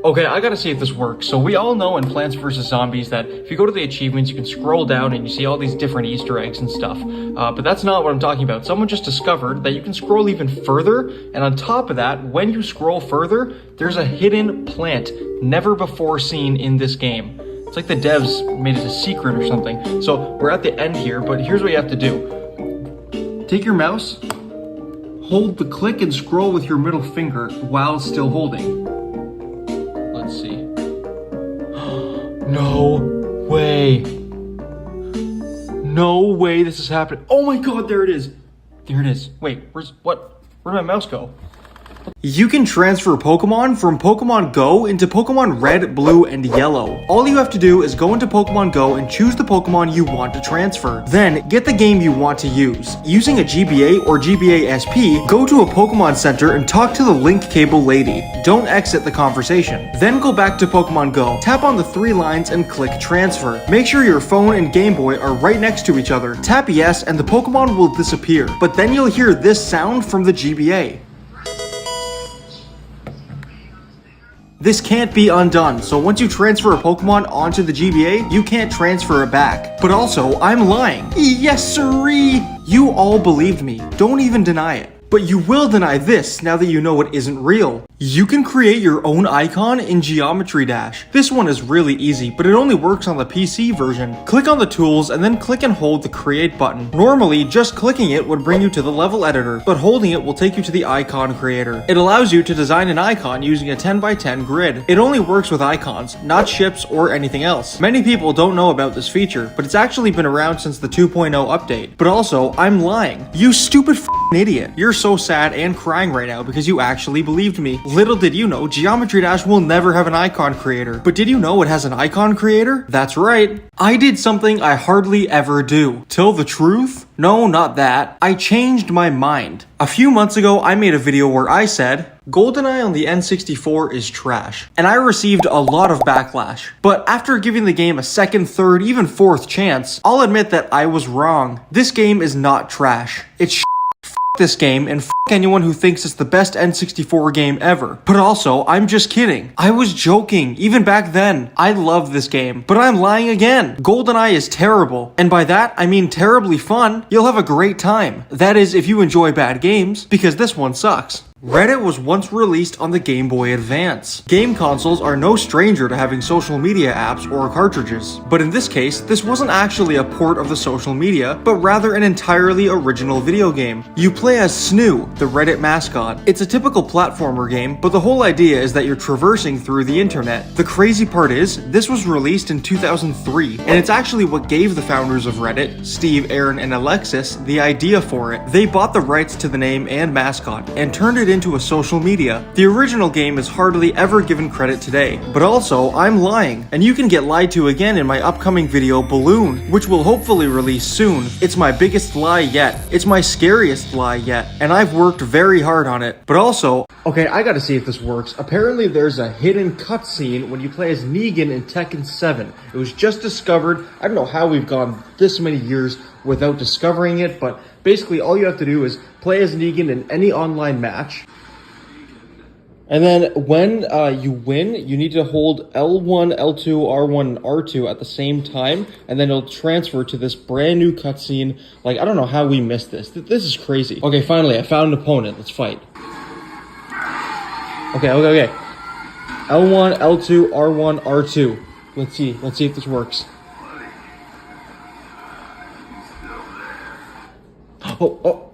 Okay, I gotta see if this works. So we all know in Plants vs. Zombies that if you go to the achievements, you can scroll down and you see all these different Easter eggs and stuff. But that's not what I'm talking about. Someone just discovered that you can scroll even further, and on top of that, when you scroll further, there's a hidden plant never before seen in this game. It's like the devs made it a secret or something. So we're at the end here, but here's what you have to do. Take your mouse, hold the click and scroll with your middle finger while still holding. Let's see. No way. No way this is happening. Oh my god, there it is. There it is. Wait, where'd my mouse go? You can transfer Pokemon from Pokemon Go into Pokemon Red, Blue, and Yellow. All you have to do is go into Pokemon Go and choose the Pokemon you want to transfer. Then, get the game you want to use. Using a GBA or GBA SP, go to a Pokemon Center and talk to the link cable lady. Don't exit the conversation. Then go back to Pokemon Go, tap on the 3 lines and click Transfer. Make sure your phone and Game Boy are right next to each other. Tap yes and the Pokemon will disappear. But then you'll hear this sound from the GBA. This can't be undone, so once you transfer a Pokemon onto the GBA, you can't transfer it back. But also, I'm lying. Yes, sirree! You all believed me. Don't even deny it. But you will deny this now that you know it isn't real. You can create your own icon in Geometry Dash. This one is really easy, but it only works on the PC version. Click on the tools and then click and hold the create button. Normally, just clicking it would bring you to the level editor, but holding it will take you to the icon creator. It allows you to design an icon using a 10x10 grid. It only works with icons, not ships or anything else. Many people don't know about this feature, but it's actually been around since the 2.0 update. But also, I'm lying. You stupid idiot. You're so sad and crying right now because you actually believed me. Little did you know, Geometry Dash will never have an icon creator. But did you know it has an icon creator? That's right. I did something I hardly ever do. Tell the truth? No, not that. I changed my mind. A few months ago, I made a video where I said, GoldenEye on the N64 is trash. And I received a lot of backlash. But after giving the game a second, third, even fourth chance, I'll admit that I was wrong. This game is not trash. It's this game and anyone who thinks it's the best N64 game ever. But also, I'm just kidding. I was joking, even back then. I love this game, but I'm lying again. GoldenEye is terrible, and by that, I mean terribly fun. You'll have a great time. That is, if you enjoy bad games, because this one sucks. Reddit was once released on the Game Boy Advance. Game consoles are no stranger to having social media apps or cartridges. But in this case, this wasn't actually a port of the social media, but rather an entirely original video game. You play as Snoo, the Reddit mascot. It's a typical platformer game, but the whole idea is that you're traversing through the internet. The crazy part is, this was released in 2003, and it's actually what gave the founders of Reddit, Steve, Aaron, and Alexis, the idea for it. They bought the rights to the name and mascot, and turned it into a social media. The original game is hardly ever given credit today, but also, I'm lying, and you can get lied to again in my upcoming video, Balloon, which will hopefully release soon. It's my biggest lie yet. It's my scariest lie yet, and I've worked very hard on it. But also, okay, I gotta see if this works. Apparently there's a hidden cutscene when you play as Negan in Tekken 7. It was just discovered. I don't know how we've gone this many years without discovering it, but basically all you have to do is play as Negan in any online match. And then when you win, you need to hold L1, L2, R1, and R2 at the same time, and then it'll transfer to this brand new cutscene. Like, I don't know how we missed this. This is crazy. Okay, finally, I found an opponent. Let's fight. Okay. L1, L2, R1, R2. Let's see if this works. Oh.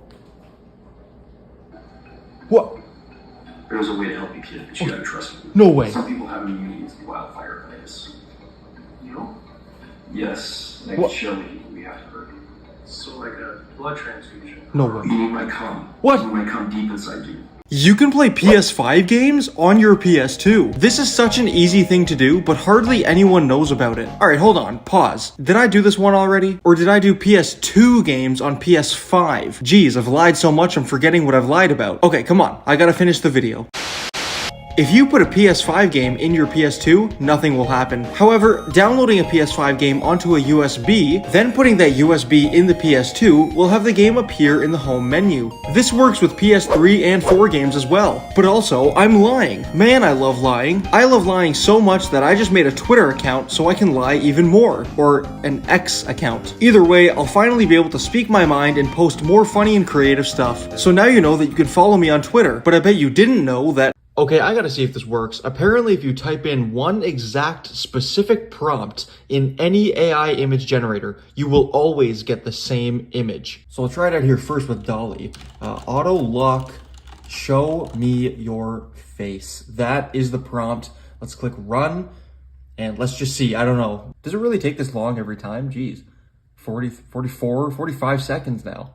What? There's a way to help you, kid, but you gotta trust me. No way. Some people have immunity to wildfire virus. You know? Yes, and I can show you we have to hurt you. So like a blood transfusion. No way. You need my cum. What? You need my cum deep inside you. You can play PS5 games on your PS2. This is such an easy thing to do, but hardly anyone knows about it. Alright, hold on, pause. Did I do this one already? Or did I do PS2 games on PS5? Jeez, I've lied so much I'm forgetting what I've lied about. Okay, come on, I gotta finish the video. If you put a PS5 game in your PS2, nothing will happen. However, downloading a PS5 game onto a USB, then putting that USB in the PS2 will have the game appear in the home menu. This works with PS3 and 4 games as well. But also, I'm lying. Man, I love lying. I love lying so much that I just made a Twitter account so I can lie even more. Or an X account. Either way, I'll finally be able to speak my mind and post more funny and creative stuff. So now you know that you can follow me on Twitter. But I bet you didn't know that. Okay, I gotta see if this works. Apparently, if you type in one exact specific prompt in any AI image generator, you will always get the same image. So I'll try it out here first with Dolly. Auto lock, show me your face. That is the prompt. Let's click run, and let's just see. I don't know. Does it really take this long every time? Jeez. 45 seconds now.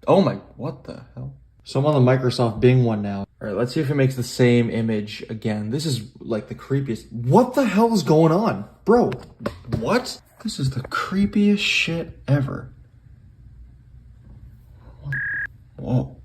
Oh my, what the hell? So I'm on the Microsoft Bing one now. All right, let's see if it makes the same image again. This is like the creepiest. What the hell is going on? Bro, what? This is the creepiest shit ever. Whoa.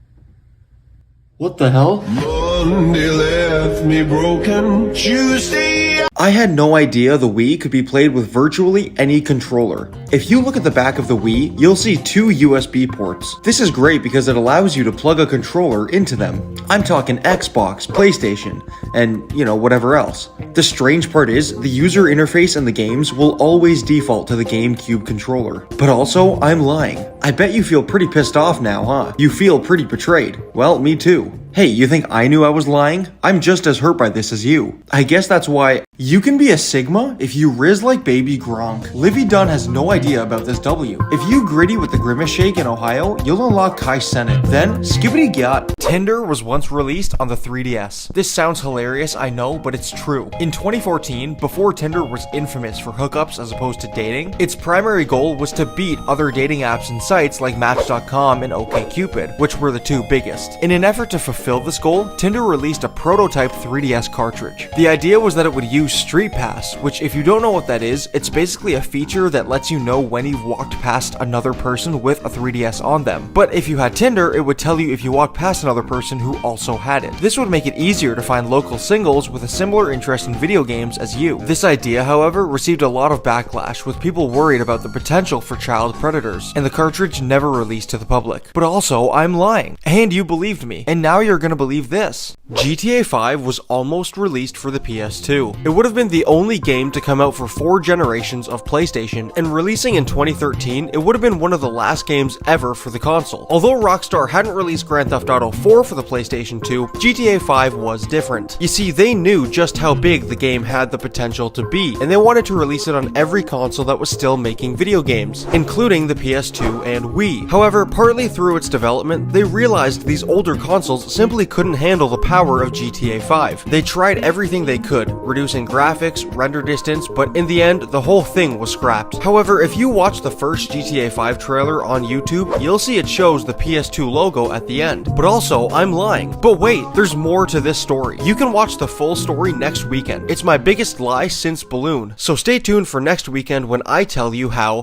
What the hell? Monday left me broken. Tuesday. I had no idea the Wii could be played with virtually any controller. If you look at the back of the Wii, you'll see 2 USB ports. This is great because it allows you to plug a controller into them. I'm talking Xbox, PlayStation, and, whatever else. The strange part is, the user interface in the games will always default to the GameCube controller. But also, I'm lying. I bet you feel pretty pissed off now, huh? You feel pretty betrayed. Well, me too. Hey, you think I knew I was lying? I'm just as hurt by this as you. I guess that's why you can be a Sigma if you riz like baby Gronk. Livy Dunn has no idea about this W. If you gritty with the Grimace Shake in Ohio, you'll unlock Kai Senate. Then, skibbity gyat. Tinder was once released on the 3DS. This sounds hilarious, I know, but it's true. In 2014, before Tinder was infamous for hookups as opposed to dating, its primary goal was to beat other dating apps and sites like Match.com and OkCupid, which were the 2 biggest. In an effort to fulfill this goal, Tinder released a prototype 3DS cartridge. The idea was that it would use Street Pass, which if you don't know what that is, it's basically a feature that lets you know when you've walked past another person with a 3DS on them. But if you had Tinder, it would tell you if you walked past another person who also had it. This would make it easier to find local singles with a similar interest in video games as you. This idea, however, received a lot of backlash, with people worried about the potential for child predators, and the cartridge never released to the public. But also, I'm lying. And you believed me. And now you're gonna believe this. GTA 5 was almost released for the PS2. It would have been the only game to come out for 4 generations of PlayStation, and releasing in 2013, it would have been one of the last games ever for the console. Although Rockstar hadn't released Grand Theft Auto 4 for the PlayStation 2, GTA 5 was different. You see, they knew just how big the game had the potential to be, and they wanted to release it on every console that was still making video games, including the PS2 and Wii. However, partly through its development, they realized these older consoles simply couldn't handle the power of GTA 5. They tried everything they could, reducing graphics, render distance, but in the end, the whole thing was scrapped. However, if you watch the first GTA 5 trailer on YouTube, you'll see it shows the PS2 logo at the end. But also, I'm lying. But wait, there's more to this story. You can watch the full story next weekend. It's my biggest lie since Balloon. So stay tuned for next weekend when I tell you how